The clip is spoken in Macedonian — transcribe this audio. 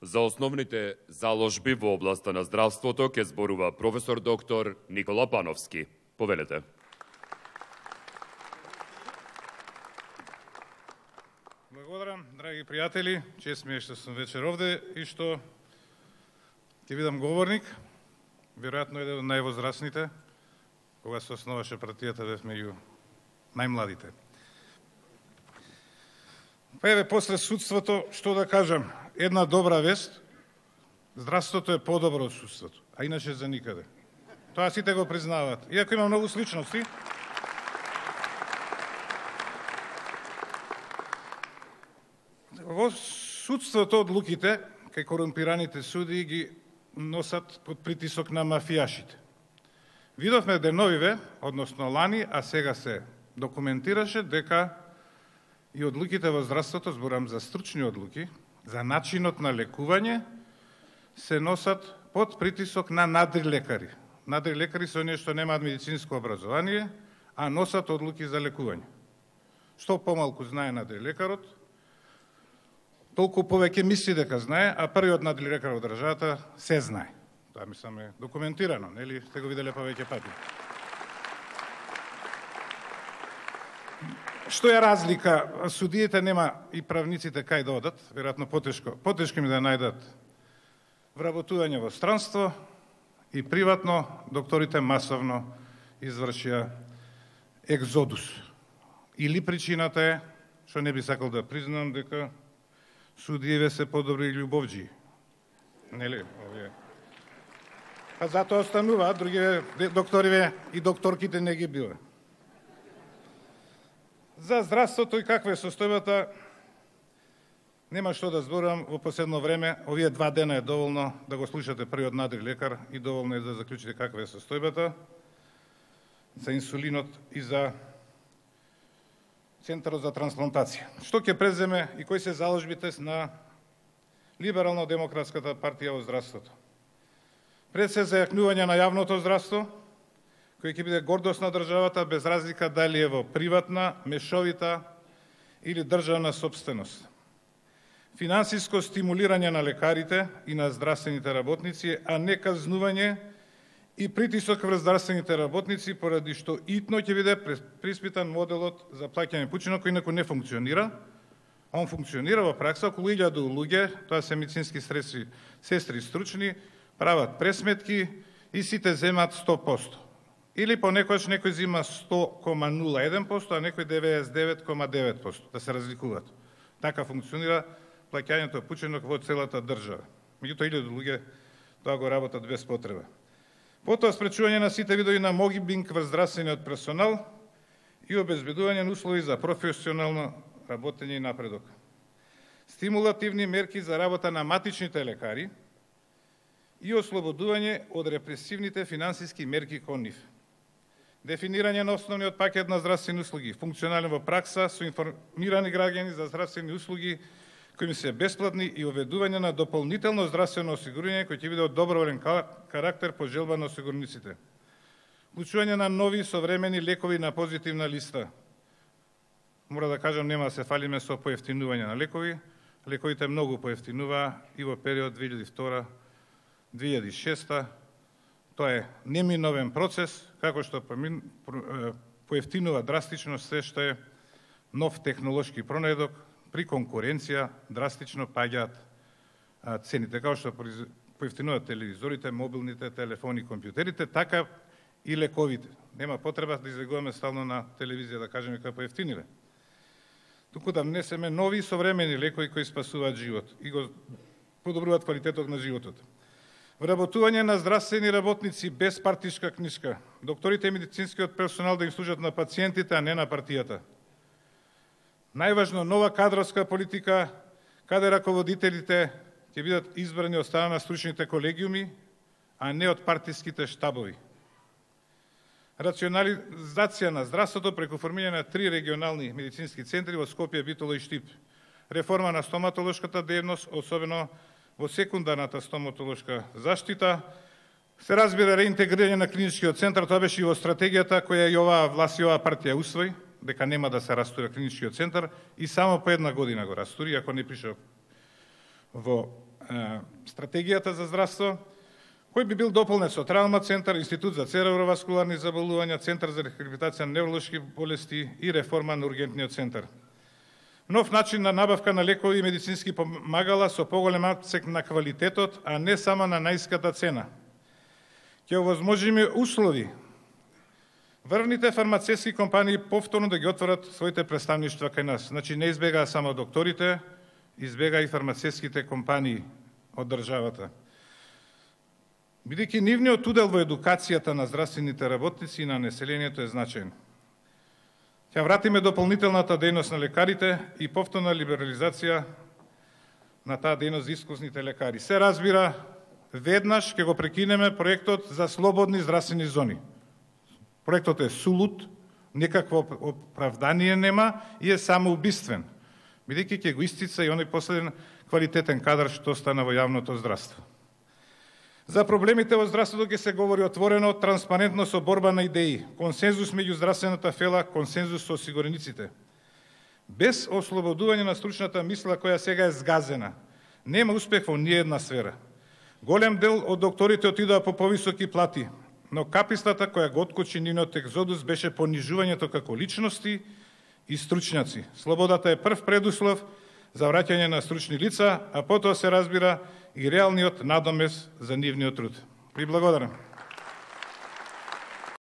За основните заложби во областа на здравството ќе зборува професор доктор Никола Пановски. Повелете. Благодарам, драги пријатели, чест ми е што сум вечер овде и што ќе видам говорник, веројатно еден од највозрастните, кога се основаше партијата бев меѓу најмладите. Па еве, после судството, што да кажам, една добра вест, здравството е подобро од судството, а иначе за никаде. Тоа сите го признаваат. Иако има многу сличности, во судството одлуките кај корумпираните суди ги носат под притисок на мафијашите. Видовме деновиве, односно лани, а сега се документираше дека и одлуките во здравството, зборам за стручни одлуки, за начинот на лекување, се носат под притисок на надрилекари. Надрилекари се оние што немаат медицинско образование, а носат одлуки за лекување. Што помалку знае надрилекарот, толку повеќе мисли дека знае, а првиот надрилекар во државата се знае. Тоа мислам е документирано, нели? Сте го виделе повеќе пати. Што е разлика? Судиите нема и правниците кај да одат, веројатно потешко ми да најдат вработување во странство и приватно докторите масовно извршија екзодус. Или причината е, што не би сакал да признам, дека судиеве се подобри љубовџи. Нели? Па затоа остануваат, другиве докториве и докторките не ги бива. За здравството и каква е состојбата, нема што да зборувам во последно време. Овие 2 дена е доволно да го слушате првиот надрилекар и доволно е да заклучите каква е состојбата за инсулинот и за Центарот за трансплантација. Што ќе преземе и кои се заложбите на Либерално-демократската партија во здравството? Пред се зајакнување на јавното здравство, кој ќе биде гордост на државата без разлика дали е во приватна, мешовита или државна собственост. Финансиско стимулирање на лекарите и на здравствените работници, а не казнување и притисок врз здравствените работници, поради што итно ќе биде приспитан моделот за плаќање пучино, кој инаку не функционира. Он функционира во пракса, околу 1000 луѓе, тоа се медицински сестри стручни, прават пресметки и сите земат 100%. Или понекогаш некој зима 100,01%, а некој 99,9%, да се разликуваат. Така функционира плаќањето пучинок во целата држава. Меѓутоа 1000 луѓе тоа го работат без потреба. Потоа спречување на сите видови на мобинг врз здравствениот персонал и обезбедување на услови за професионално работење и напредок. Стимулативни мерки за работа на матичните лекари и ослободување од репресивните финансиски мерки кон нив. Дефинирање на основниот пакет на здравствени услуги, функционален во пракса со информирани граѓани за здравствени услуги кои се бесплатни и уведување на дополнително здравствено осигурување кој ќе биде од доброволен карактер по желба на осигурениците. Вклучување на нови современи лекови на позитивна листа. Мора да кажам, нема да се фалиме со поевтинување на лекови. Лековите многу поевтинуваа и во период 2002-2006. Тоа е неминовен процес, како што поевтинува драстично се што е нов технолошки пронедок, при конкуренција драстично паѓаат цените, како што поевтинуваат телевизорите, мобилните телефони, компјутерите, така и лековите. Нема потреба да излегуваме стално на телевизија да кажеме како поевтиниле. Туку да внесеме нови современи лекови кои спасуваат живот и го подобруваат квалитетот на животот. Вработување на здравствени работници без партишка книжка. Докторите и медицинскиот персонал да им служат на пациентите, а не на партијата. Најважно, нова кадровска политика, каде раководителите ќе бидат избрани од страна на стручните колегиуми, а не од партиските штабови. Рационализација на здравството преку формирање на 3 регионални медицински центри во Скопје, Битола и Штип. Реформа на стоматолошката дејност, особено во секундарната стоматолошка заштита. Се разбира реинтегрирање на клиничкиот центар, тоа беше и во стратегијата која и оваа власт и оваа партија усвои, дека нема да се растури клиничкиот центар и само по 1 година го растури, ако не пише во стратегијата за здравство, кој би бил дополнет со травма центар, Институт за цереброваскуларни заболувања, Центар за рехабилитација на невролошки болести и реформа на ургентниот центар. Нов начин на набавка на лекови и медицински помагала со поголем акцент на квалитетот, а не само на наиската цена. Ќе овозможиме услови врвните фармацевски компании повторно да ги отворат своите представништва кај нас. Значи не избегаа само докторите, избегаа и фармацевските компании од државата. Бидејќи нивниот удел во едукацијата на здравствените работници и на населението е значаен. Ќе вратиме дополнителната дејност на лекарите и повторна либерализација на таа дејност за искусните лекари. Се разбира, веднаш ќе го прекинеме проектот за слободни здравствени зони. Проектот е сулут, никакво оправдание нема и е самоубиствен, бидејќи ќе го истица и оној последен квалитетен кадар што стана во јавното здравство. За проблемите во здравството ќе се говори отворено, транспарентно со борба на идеи, консензус меѓу здравствената фела, консензус со осигурениците. Без ослободување на стручната мисла која сега е згазена, нема успех во ниедна сфера. Голем дел од докторите отидоа по повисоки плати, но капистата која го откочи нивниот екзодус беше понижувањето како личности и стручњаци. Слободата е прв предуслов за враќање на стручни лица, а потоа се разбира и реалниот надомес за нивниот труд. Ви благодарам.